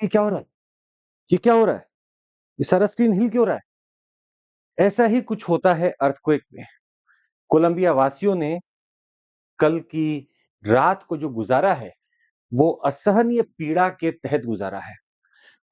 ये क्या हो रहा है? ये क्या हो रहा है? ये सारा स्क्रीन हिल क्यों रहा है? ऐसा ही कुछ होता है अर्थक्वेक में। कोलंबिया वासियों ने कल की रात को जो गुजारा है, वो असहनीय पीड़ा के तहत गुजारा है।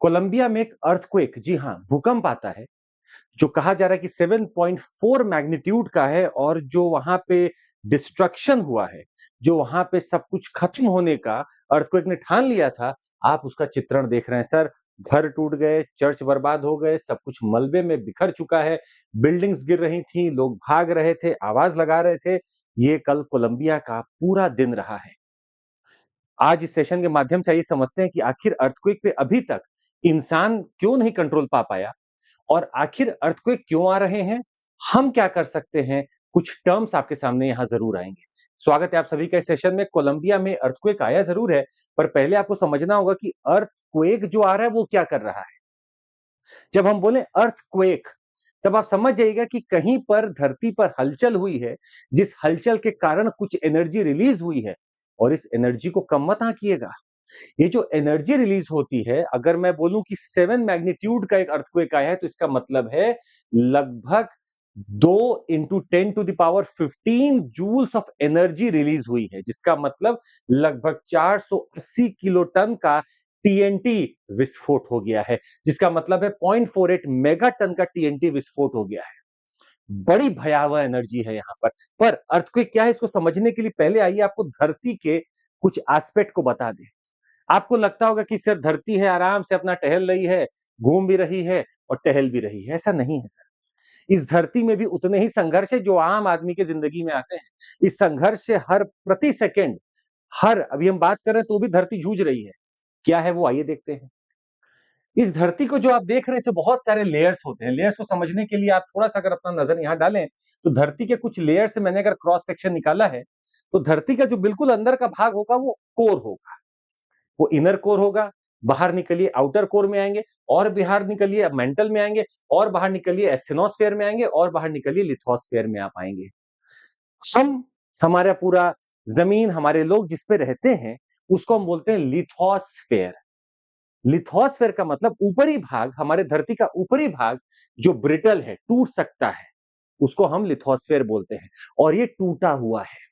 कोलंबिया में एक अर्थक्वेक, जी हाँ, भूकंप आता है, जो कहा जा रहा है कि 7.4 मैग्नीट्यूड का है और जो वहां पे डिस्ट्रक्शन हुआ है, जो वहां पे सब कुछ खत्म होने का अर्थक्वेक ने ठान लिया था, आप उसका चित्रण देख रहे हैं सर। घर टूट गए, चर्च बर्बाद हो गए, सब कुछ मलबे में बिखर चुका है, बिल्डिंग्स गिर रही थी, लोग भाग रहे थे, आवाज लगा रहे थे। ये कल कोलंबिया का पूरा दिन रहा है। आज इस सेशन के माध्यम से ये समझते हैं कि आखिर अर्थक्वेक पे अभी तक इंसान क्यों नहीं कंट्रोल पा पाया और आखिर अर्थक्वेक क्यों आ रहे हैं, हम क्या कर सकते हैं। कुछ टर्म्स आपके सामने यहां जरूर आएंगे। स्वागत है आप सभी का इस सेशन में। कोलंबिया में अर्थक्वेक आया जरूर है, पर पहले आपको समझना होगा कि अर्थक्वेक जो आ रहा है वो क्या कर रहा है। जब हम बोले अर्थक्वेक, तब आप समझ जाइएगा कि कहीं पर धरती पर हलचल हुई है, जिस हलचल के कारण कुछ एनर्जी रिलीज हुई है, और इस एनर्जी को कम मत आंकिएगा। ये जो एनर्जी रिलीज होती है, अगर मैं बोलूं कि 7 मैग्नीट्यूड का एक अर्थक्वेक आया है, तो इसका मतलब है लगभग 2 इंटू 10 to the power 15 joules of energy release हुई है, जिसका मतलब लगभग 480 किलो टन का टीएनटी विस्फोट हो गया है, जिसका मतलब है 0.48 मेगा टन का टीएनटी विस्फोट हो गया है। बड़ी भयावह एनर्जी है यहां पर अर्थक्वेक क्या है, इसको समझने के लिए पहले आइए आपको धरती के कुछ एस्पेक्ट को बता दें। आपको लगता होगा कि सर धरती है, आराम से अपना टहल रही है, घूम भी रही है और टहल भी रही है। ऐसा नहीं है सर। इस धरती में भी उतने ही संघर्ष है जो आम आदमी के जिंदगी में आते हैं। इस संघर्ष से हर प्रति सेकंड, हर अभी हम बात कर रहे हैं तो भी धरती जूझ रही है। क्या है वो, आइए देखते हैं। इस धरती को जो आप देख रहे हैं, इसे बहुत सारे लेयर्स होते हैं। लेयर्स को समझने के लिए आप थोड़ा सा अगर अपना नजर यहां डालें, तो धरती के कुछ लेयर्स से मैंने अगर क्रॉस सेक्शन निकाला है, तो धरती का जो बिल्कुल अंदर का भाग होगा वो कोर होगा, वो इनर कोर होगा। बाहर निकलिए आउटर कोर में आएंगे, और बाहर निकलिए मेंटल में आएंगे, और बाहर निकलिए एस्थेनोस्फेयर में आएंगे, और बाहर निकलिए लिथोस्फेयर में आप आएंगे। हम, हमारा पूरा जमीन, हमारे लोग जिस पे रहते हैं, उसको हम बोलते हैं लिथोस्फेयर। लिथोस्फेयर का मतलब ऊपरी भाग, हमारे धरती का ऊपरी भाग जो ब्रिटल है, टूट सकता है, उसको हम लिथोस्फेयर बोलते हैं। और ये टूटा हुआ है,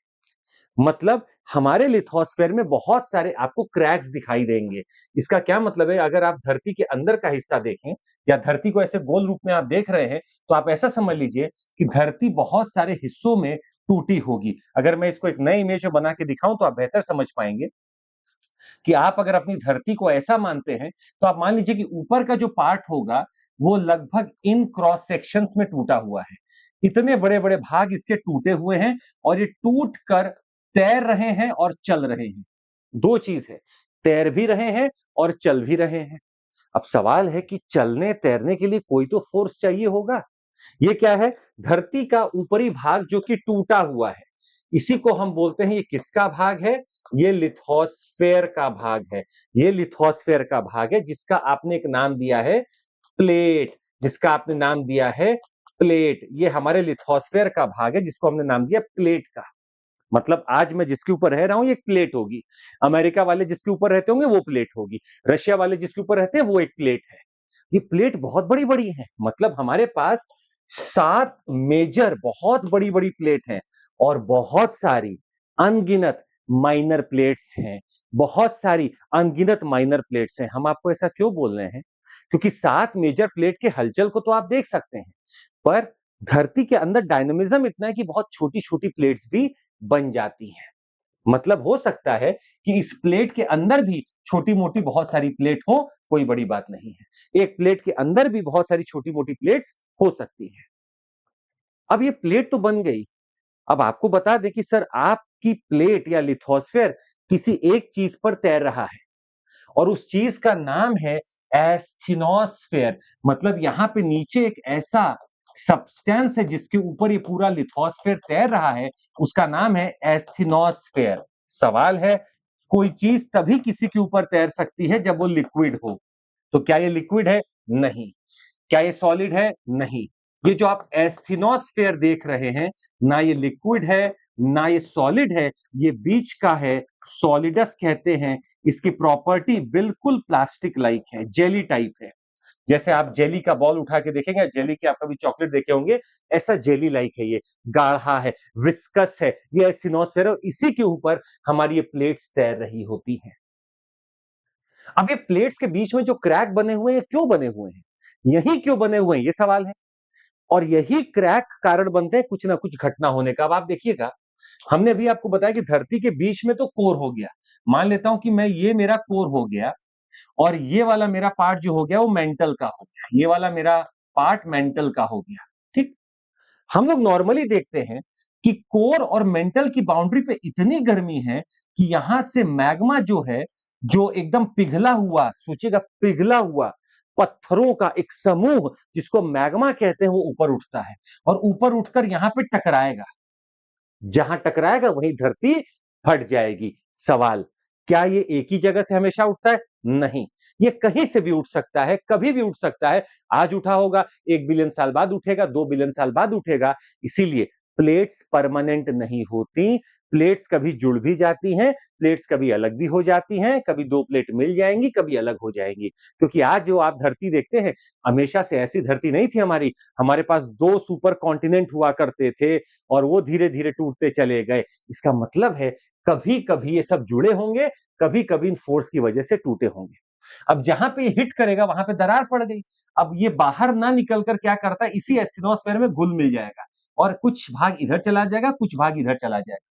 मतलब हमारे लिथोस्फेयर में बहुत सारे आपको क्रैक्स दिखाई देंगे। इसका क्या मतलब है, अगर आप धरती के अंदर का हिस्सा देखें या धरती को ऐसे गोल रूप में आप देख रहे हैं, तो आप ऐसा समझ लीजिए कि धरती बहुत सारे हिस्सों में टूटी होगी। अगर मैं इसको एक नई इमेज में बना के दिखाऊं तो आप बेहतर समझ पाएंगे कि आप अगर अपनी धरती को ऐसा मानते हैं, तो आप मान लीजिए कि ऊपर का जो पार्ट होगा वो लगभग इन क्रॉस सेक्शंस में टूटा हुआ है। इतने बड़े बड़े भाग इसके टूटे हुए हैं, और ये टूट कर तैर रहे हैं और चल रहे हैं। दो चीज है, तैर भी रहे हैं और चल भी रहे हैं। अब सवाल है कि चलने तैरने के लिए कोई तो फोर्स चाहिए होगा। ये क्या है, धरती का ऊपरी भाग जो कि टूटा हुआ है, इसी को हम बोलते हैं, ये किसका भाग है, ये लिथोस्फेयर का भाग है। ये लिथोस्फेयर का भाग है जिसका आपने एक नाम दिया है प्लेट, जिसका आपने नाम दिया है प्लेट। ये हमारे लिथोस्फेयर का भाग है जिसको हमने नाम दिया प्लेट का। मतलब आज मैं जिसके ऊपर रह रहा हूं ये एक प्लेट होगी, अमेरिका वाले जिसके ऊपर रहते होंगे वो प्लेट होगी, रशिया वाले जिसके ऊपर रहते हैं वो एक प्लेट है। ये प्लेट बहुत बड़ी बड़ी है, मतलब हमारे पास 7 मेजर बहुत बड़ी बड़ी प्लेट हैं, और बहुत सारी अनगिनत माइनर प्लेट्स हैं। बहुत सारी अनगिनत माइनर प्लेट्स हैं। हम आपको ऐसा क्यों बोल रहे हैं, क्योंकि 7 मेजर प्लेट के हलचल को तो आप देख सकते हैं, पर धरती के अंदर डायनामिज्म इतना है कि बहुत छोटी छोटी प्लेट्स भी बन जाती हैं। मतलब हो सकता है कि इस प्लेट के अंदर भी छोटी मोटी बहुत सारी प्लेट हो, कोई बड़ी बात नहीं है। एक प्लेट के अंदर भी बहुत सारी छोटी मोटी प्लेट्स हो सकती हैं। अब ये प्लेट तो बन गई, अब आपको बता दें कि सर आपकी प्लेट या लिथोस्फेयर किसी एक चीज पर तैर रहा है, और उस चीज का नाम है एस्थेनोस्फेयर। मतलब यहां पे नीचे एक ऐसा सब्सटेंस है जिसके ऊपर ये पूरा लिथोस्फेयर तैर रहा है, उसका नाम है एस्थेनोस्फेयर। सवाल है, कोई चीज तभी किसी के ऊपर तैर सकती है जब वो लिक्विड हो, तो क्या ये लिक्विड है? नहीं। क्या ये सॉलिड है? नहीं। ये जो आप एस्थेनोस्फेयर देख रहे हैं, ना ये लिक्विड है ना ये सॉलिड है, ये बीच का है, सॉलिडस कहते हैं। इसकी प्रॉपर्टी बिल्कुल प्लास्टिक लाइक है, जेली टाइप है। जैसे आप जेली का बॉल उठा के देखेंगे, जेली के आप कभी चॉकलेट देखे होंगे, ऐसा जेली लाइक है ये, गाढ़ा है, विस्कस है, ये एस्टिनोस्फेयर, और इसी के ऊपर हमारी ये प्लेट्स तैर रही होती हैं। अब ये प्लेट्स के बीच में जो क्रैक बने हुए हैं, क्यों बने हुए हैं? यही क्यों बने हुए हैं, ये सवाल है। और यही क्रैक कारण बनते हैं कुछ ना कुछ घटना होने का। अब आप देखिएगा, हमने अभी आपको बताया कि धरती के बीच में तो कोर हो गया। मान लेता हूं कि मैं ये मेरा कोर हो गया और ये वाला मेरा पार्ट जो हो गया वो मेंटल का हो गया। ये वाला मेरा पार्ट मेंटल का हो गया। ठीक? हम लोग नॉर्मली देखते हैं कि कोर और मेंटल की बाउंड्री पे इतनी गर्मी है कि यहां से मैग्मा जो है, जो एकदम पिघला हुआ, सोचिएगा पिघला हुआ पत्थरों का एक समूह जिसको मैग्मा कहते हैं, वो ऊपर उठता है और ऊपर उठकर यहां पे टकराएगा। जहां टकराएगा वहीं धरती फट जाएगी। सवाल, क्या ये एक ही जगह से हमेशा उठता है? नहीं, ये कहीं से भी उठ सकता है, कभी भी उठ सकता है। आज उठा होगा, 1 बिलियन साल बाद उठेगा, 2 बिलियन साल बाद उठेगा। इसीलिए प्लेट्स परमानेंट नहीं होती। प्लेट्स कभी जुड़ भी जाती हैं, प्लेट्स कभी अलग भी हो जाती हैं, कभी दो प्लेट मिल जाएंगी, कभी अलग हो जाएंगी। क्योंकि आज जो आप धरती देखते हैं, हमेशा से ऐसी धरती नहीं थी हमारी। हमारे पास दो सुपर कॉन्टिनेंट हुआ करते थे और वो धीरे धीरे टूटते चले गए। इसका मतलब है कभी कभी ये सब जुड़े होंगे, कभी कभी इन फोर्स की वजह से टूटे होंगे। अब जहां पे हिट करेगा वहां पे दरार पड़ गई। अब ये बाहर ना निकलकर क्या करता है, इसी एस्टेनोस्फेयर में घुल मिल जाएगा और कुछ भाग इधर चला जाएगा, कुछ भाग इधर चला जाएगा।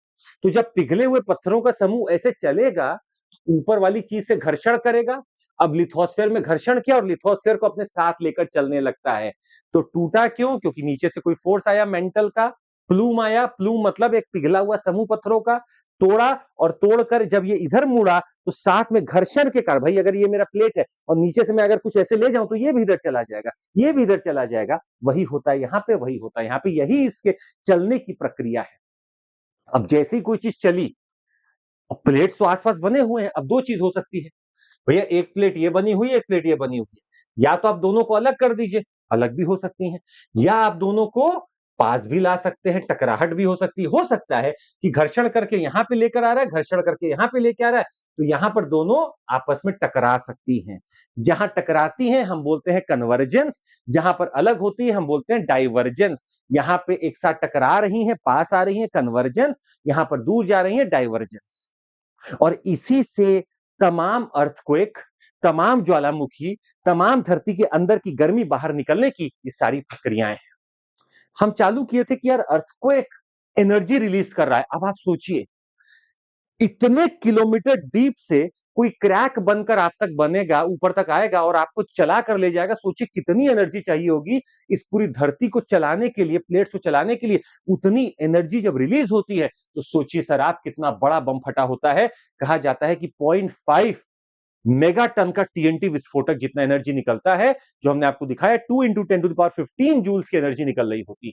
तो जब पिघले हुए पत्थरों का समूह ऐसे चलेगा, ऊपर वाली चीज से घर्षण करेगा। अब लिथोस्फेयर में घर्षण किया और लिथोस्फेयर को अपने साथ लेकर चलने लगता है। तो टूटा क्यों? क्योंकि नीचे से कोई फोर्स आया मेंटल का, प्लूम आया, प्लूम मतलब एक पिघला हुआ समूह पत्थरों का, तोड़ा, और तोड़कर जब ये इधर मुड़ा तो साथ में घर्षण के कारण, भाई अगर ये मेरा प्लेट है और नीचे से मैं अगर कुछ ऐसे ले जाऊं तो ये भी इधर चला जाएगा, ये भी इधर चला जाएगा। वही होता है यहाँ पे, वही होता है यहाँ पे, यही इसके चलने की प्रक्रिया है। अब जैसे ही कोई चीज चली, अब प्लेट्स तो आसपास बने हुए हैं, अब दो चीज हो सकती है। भैया एक प्लेट ये बनी हुई है, एक प्लेट ये बनी हुई है, या तो आप दोनों को अलग कर दीजिए, अलग भी हो सकती हैं, या आप दोनों को पास भी ला सकते हैं, टकराहट भी हो सकती है। हो सकता है कि घर्षण करके यहां पे लेकर आ रहा है, घर्षण करके यहां पे लेके आ रहा है, तो यहां पर दोनों आपस में टकरा सकती हैं। जहां टकराती हैं हम बोलते हैं कन्वर्जेंस, जहां पर अलग होती है हम बोलते हैं डाइवर्जेंस। यहां पे एक साथ टकरा रही हैं, पास आ रही हैं, कन्वर्जेंस, यहां पर दूर जा रही है, डाइवर्जेंस। और इसी से तमाम अर्थक्वेक, तमाम ज्वालामुखी, तमाम धरती के अंदर की गर्मी बाहर निकलने की ये सारी प्रक्रियाएं हैं। हम चालू किए थे कि यार अर्थक्वेक एनर्जी रिलीज कर रहा है। अब आप सोचिए, इतने किलोमीटर डीप से कोई क्रैक बनकर आप तक बनेगा, ऊपर तक आएगा और आपको चला कर ले जाएगा। सोचिए कितनी एनर्जी चाहिए होगी इस पूरी धरती को चलाने के लिए, प्लेट्स को चलाने के लिए। उतनी एनर्जी जब रिलीज होती है तो सोचिए सर आप, कितना बड़ा बम फटा होता है। कहा जाता है कि 0.5 मेगा टन का टीएनटी विस्फोटक जितना एनर्जी निकलता है, जो हमने आपको दिखाया 2 × 10⁻15 जूल्स की एनर्जी निकल रही होती है।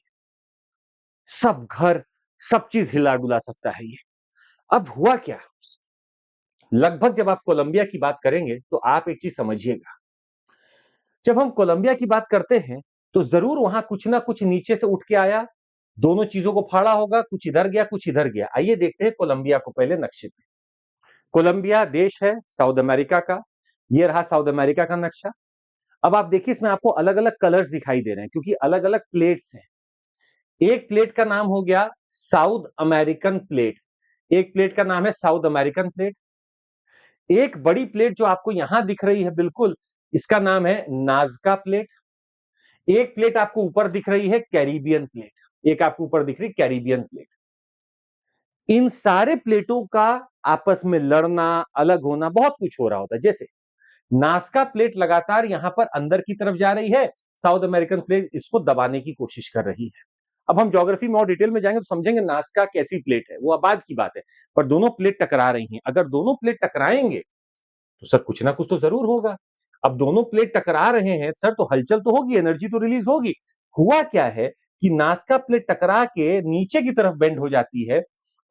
सब घर, सब चीज हिला डुला सकता है ये। अब हुआ क्या, लगभग जब आप कोलंबिया की बात करेंगे तो आप एक चीज समझिएगा, जब हम कोलंबिया की बात करते हैं तो जरूर वहां कुछ ना कुछ नीचे से उठ के आया, दोनों चीजों को फाड़ा होगा, कुछ इधर गया कुछ इधर गया। आइए देखते हैं कोलंबिया को पहले नक्शे पे। कोलंबिया देश है साउथ अमेरिका का, ये रहा साउथ अमेरिका का नक्शा। अब आप देखिए इसमें आपको अलग अलग कलर्स दिखाई दे रहे हैं क्योंकि अलग अलग प्लेट्स हैं। एक प्लेट का नाम हो गया साउथ अमेरिकन प्लेट, एक प्लेट का नाम है साउथ अमेरिकन प्लेट। एक बड़ी प्लेट जो आपको यहां दिख रही है बिल्कुल, इसका नाम है नाजका प्लेट। एक प्लेट आपको ऊपर दिख रही है कैरिबियन प्लेट, एक आपको ऊपर दिख रही कैरिबियन प्लेट। इन सारे प्लेटों का आपस में लड़ना, अलग होना, बहुत कुछ हो रहा होता है। जैसे नाजका प्लेट लगातार यहां पर अंदर की तरफ जा रही है, साउथ अमेरिकन प्लेट इसको दबाने की कोशिश कर रही है। अब हम ज्योग्राफी में और डिटेल में जाएंगे तो समझेंगे नाजका कैसी प्लेट है, वो अब बाद की बात है। पर दोनों प्लेट टकरा रही हैं, अगर दोनों प्लेट टकराएंगे तो सर कुछ ना कुछ तो जरूर होगा। अब दोनों प्लेट टकरा रहे हैं सर, तो हलचल तो होगी, एनर्जी तो रिलीज होगी। हुआ क्या है कि नासका प्लेट टकरा के नीचे की तरफ बेंड हो जाती है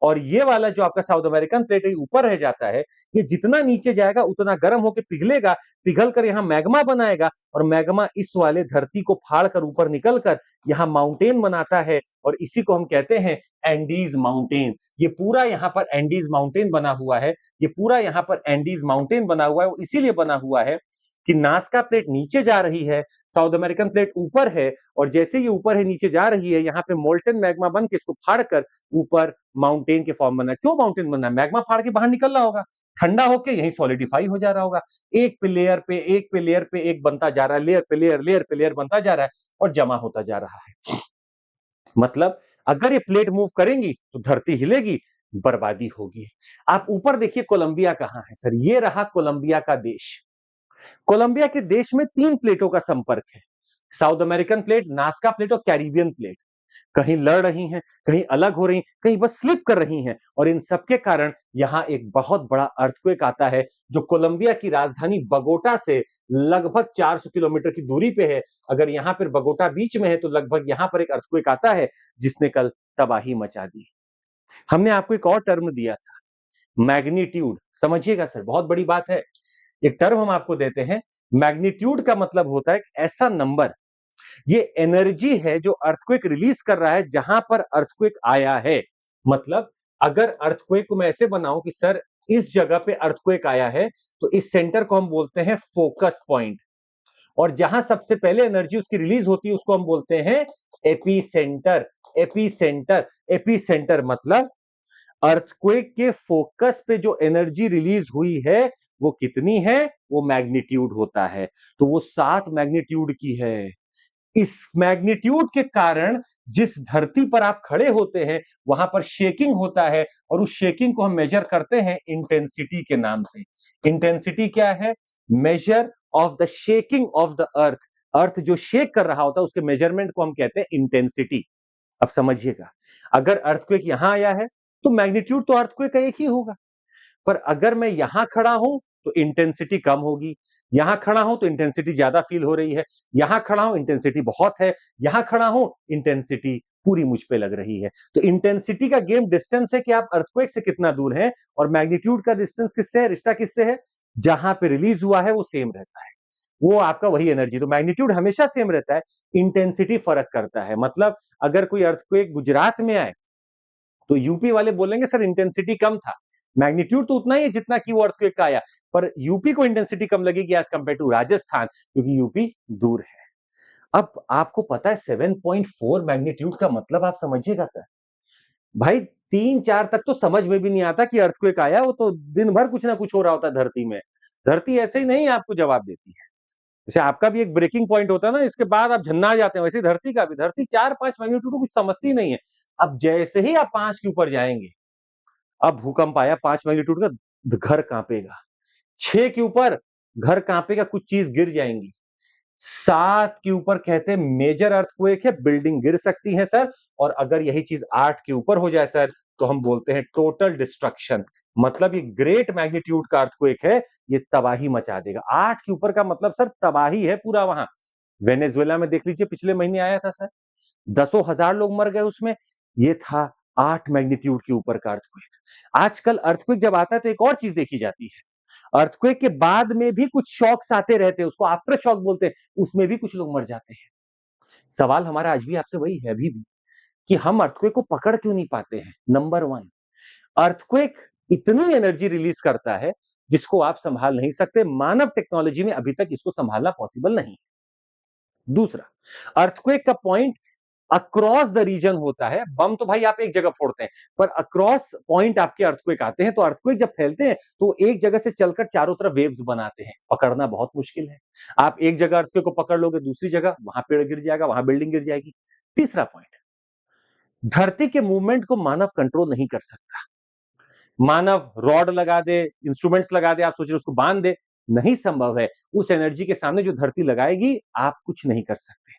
और ये वाला जो आपका साउथ अमेरिकन प्लेट है ऊपर रह जाता है। ये जितना नीचे जाएगा उतना गर्म होकर पिघलेगा, पिघल कर यहाँ मैग्मा बनाएगा और मैग्मा इस वाले धरती को फाड़ कर ऊपर निकल कर यहाँ माउंटेन बनाता है और इसी को हम कहते हैं एंडीज माउंटेन। ये पूरा यहाँ पर एंडीज माउंटेन बना हुआ है, ये पूरा यहाँ पर एंडीज माउंटेन बना हुआ है, वो इसीलिए बना हुआ है कि नाज़का प्लेट नीचे जा रही है, साउथ अमेरिकन प्लेट ऊपर है, और जैसे ये ऊपर है नीचे जा रही है, यहाँ पे मोल्टन मैग्मा बन के इसको फाड़कर ऊपर माउंटेन के फॉर्म बना। क्यों माउंटेन बना? मैग्मा फाड़ के बाहर निकल रहा होगा, ठंडा होके यहीं सॉलिडिफाई हो जा रहा होगा। एक पे लेयर पे एक पे लेयर पे एक बनता जा रहा है, लेयर पे लेयर, लेयर पे लेयर बनता जा रहा है और जमा होता जा रहा है। मतलब अगर ये प्लेट मूव करेंगी तो धरती हिलेगी, बर्बादी होगी। आप ऊपर देखिए कोलंबिया कहां है सर, ये रहा कोलंबिया का देश। कोलंबिया के देश में 3 प्लेटों का संपर्क है, south American plate, Nazca plate और कैरिबियन प्लेट। कहीं लड़ रही हैं, कहीं अलग हो रही, कहीं बस स्लिप कर रही हैं, और इन सब के कारण यहां एक बहुत बड़ा अर्थक्वेक आता है जो कोलंबिया की राजधानी बगोटा से लगभग 400 किलोमीटर की दूरी पे है। अगर यहां पर बगोटा बीच में है तो लगभग यहां पर एक अर्थक्वेक आता है जिसने कल तबाही मचा दी। हमने आपको एक और टर्म दिया था, मैग्नीट्यूड। समझिएगा सर, बहुत बड़ी बात है। एक टर्म हम आपको देते हैं, मैग्नीट्यूड का मतलब होता है एक ऐसा नंबर, ये एनर्जी है जो अर्थक्वेक रिलीज कर रहा है जहां पर अर्थक्वेक आया है। मतलब अगर अर्थक्वेक को मैं ऐसे बनाऊं कि सर इस जगह पे अर्थक्वेक आया है, तो इस सेंटर को हम बोलते हैं फोकस पॉइंट, और जहां सबसे पहले एनर्जी उसकी रिलीज होती है उसको हम बोलते हैं एपीसेंटर। एपीसेंटर, एपीसेंटर मतलब अर्थक्वेक के फोकस पे जो एनर्जी रिलीज हुई है वो कितनी है, वो मैग्नीट्यूड होता है। तो वो 7 मैग्नीट्यूड की है। इस मैग्नीट्यूड के कारण जिस धरती पर आप खड़े होते हैं वहां पर शेकिंग होता है, और उस शेकिंग को हम मेजर करते हैं इंटेंसिटी के नाम से। इंटेंसिटी क्या है? Measure of the shaking of the earth. Earth जो शेक कर रहा होता है उसके मेजरमेंट को हम कहते हैं इंटेंसिटी। अब समझिएगा, अगर अर्थक्वेक यहां आया है तो मैग्नीट्यूड तो अर्थक्वेक का एक ही होगा, पर अगर मैं यहां खड़ा हूं तो इंटेंसिटी कम होगी, यहां खड़ा हूं तो इंटेंसिटी ज्यादा फील हो रही है, यहां खड़ा हूं इंटेंसिटी बहुत है, यहां खड़ा हूं इंटेंसिटी पूरी मुझ पे लग रही है। तो इंटेंसिटी का गेम डिस्टेंस है कि आप अर्थक्वेक से कितना दूर हैं, और मैग्नीट्यूड का डिस्टेंस किससे है, रिश्ता किससे है? जहां पे रिलीज हुआ है वो सेम रहता है, वो आपका वही एनर्जी। तो मैग्नीट्यूड हमेशा सेम रहता है, इंटेंसिटी फर्क करता है। मतलब अगर कोई अर्थक्वेक गुजरात में आए तो यूपी वाले बोलेंगे सर इंटेंसिटी कम था, मैग्नीट्यूड तो उतना ही है जितना कि वो अर्थक्वेक का आया, पर यूपी को इंटेंसिटी कम लगेगी एज कंपेयर टू राजस्थान, क्योंकि यूपी दूर है। अब आपको पता है 7.4 मैग्नीट्यूड का मतलब आप समझिएगा सर। भाई 3-4 तक तो समझ में भी नहीं आता कि अर्थक्वेक आया, वो तो दिन भर कुछ ना कुछ हो रहा होता है धरती में। धरती ऐसे ही नहीं आपको जवाब देती है। जैसे आपका भी एक ब्रेकिंग पॉइंट होता है ना, इसके बाद आप झन्ना जाते हैं, वैसे धरती का भी, धरती 4-5 मैग्नीट्यूड को कुछ समझती नहीं है। अब जैसे ही आप 5 के ऊपर जाएंगे, अब भूकंप आया 5 मैग्नीट्यूड का, घर कांपेगा। 6 के ऊपर घर कांपेगा, कुछ चीज गिर जाएंगी। 7 के ऊपर कहते हैं मेजर अर्थक्वेक है, बिल्डिंग गिर सकती है सर। और अगर यही चीज 8 के ऊपर हो जाए सर, तो हम बोलते हैं टोटल डिस्ट्रक्शन। मतलब ये ग्रेट मैग्नीट्यूड का अर्थक्वेक है, ये तबाही मचा देगा। 8 के ऊपर का मतलब सर तबाही है पूरा वहां। वेनेजुएला में देख लीजिए, पिछले महीने आया था सर, दसों हजार लोग मर गए उसमें। ये था 8 मैग्नीट्यूड के ऊपर का अर्थक्वेक। आजकल अर्थक्वेक जब आता है तो एक और चीज देखी जाती है, अर्थक्वेक के बाद में भी कुछ शॉक्स आते रहते हैं, उसको आफ्टर शॉक बोलते हैं, उसमें भी कुछ लोग मर जाते हैं। सवाल हमारा आज भी आपसे वही है अभी भी, कि हम अर्थक्वेक को पकड़ क्यों नहीं पाते हैं? नंबर 1, अर्थक्वेक इतनी एनर्जी रिलीज करता है जिसको आप संभाल नहीं सकते। मानव टेक्नोलॉजी में अभी तक इसको संभालना पॉसिबल नहीं। दूसरा, अर्थक्वेक का पॉइंट अक्रॉस द रीजन होता है। बम तो भाई आप एक जगह फोड़ते हैं, पर अक्रॉस पॉइंट आपके अर्थक्वेक आते हैं, तो अर्थक्वेक जब फैलते हैं तो एक जगह से चलकर चारों तरफ वेव्स बनाते हैं। पकड़ना बहुत मुश्किल है। आप एक जगह अर्थक्वेक को पकड़ लोगे, दूसरी जगह वहां पेड़ गिर जाएगा, वहां बिल्डिंग गिर जाएगी। तीसरा पॉइंट, धरती के मूवमेंट को मानव कंट्रोल नहीं कर सकता। मानव रॉड लगा दे, इंस्ट्रूमेंट्स लगा दे, आप सोच रहे उसको बांध दे, नहीं संभव है। उस एनर्जी के सामने जो धरती लगाएगी, आप कुछ नहीं कर सकते।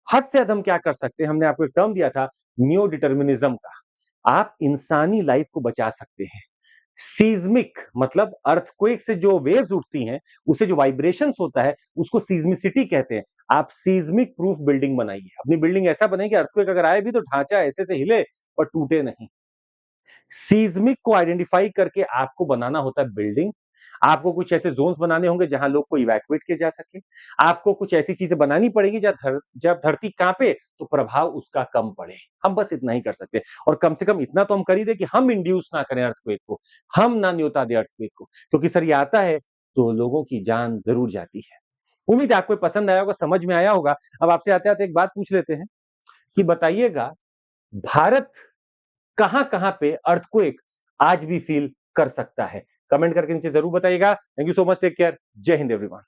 हद से हद हम क्या कर सकते हैं? हमने आपको एक टर्म दिया था नियो डिटर्मिनिज्म का। आप इंसानी लाइफ को बचा सकते हैं। सीज्मिक मतलब अर्थक्वेक से जो वेव्स उठती हैं, उससे जो वाइब्रेशंस होता है, उसको सीज्मिसिटी कहते हैं। आप सीज्मिक प्रूफ बिल्डिंग बनाइए। अपनी बिल्डिंग ऐसा बनाइए कि अर्थक्वेक अगर आए भी तो ढांचा ऐसे से हिले पर टूटे नहीं। सीज्मिक को आइडेंटिफाई करके आपको बनाना होता है बिल्डिंग, आपको कुछ ऐसे ज़ोन्स बनाने होंगे जहां लोग को इवैक्यूएट किया जा सके। आपको कुछ ऐसी चीजें बनानी पड़ेगी जब धरती कांपे तो प्रभाव उसका कम पड़े। हम बस इतना ही कर सकते हैं और कम से कम इतना तो हम कर ही दे कि हम इंड्यूस ना करें अर्थक्वेक को, हम ना न्योता दें अर्थक्वेक को, क्योंकि सर ये आता है तो लोगों की जान जरूर जाती है। उम्मीद है आपको पसंद आया होगा, समझ में आया होगा। अब आपसे आते-आते एक बात पूछ लेते हैं कि बताइएगा, भारत कहां-कहां पे अर्थक्वेक आज भी फील कर सकता है? कमेंट करके नीचे जरूर बताइएगा। Thank you so much, take care, Jai Hind everyone.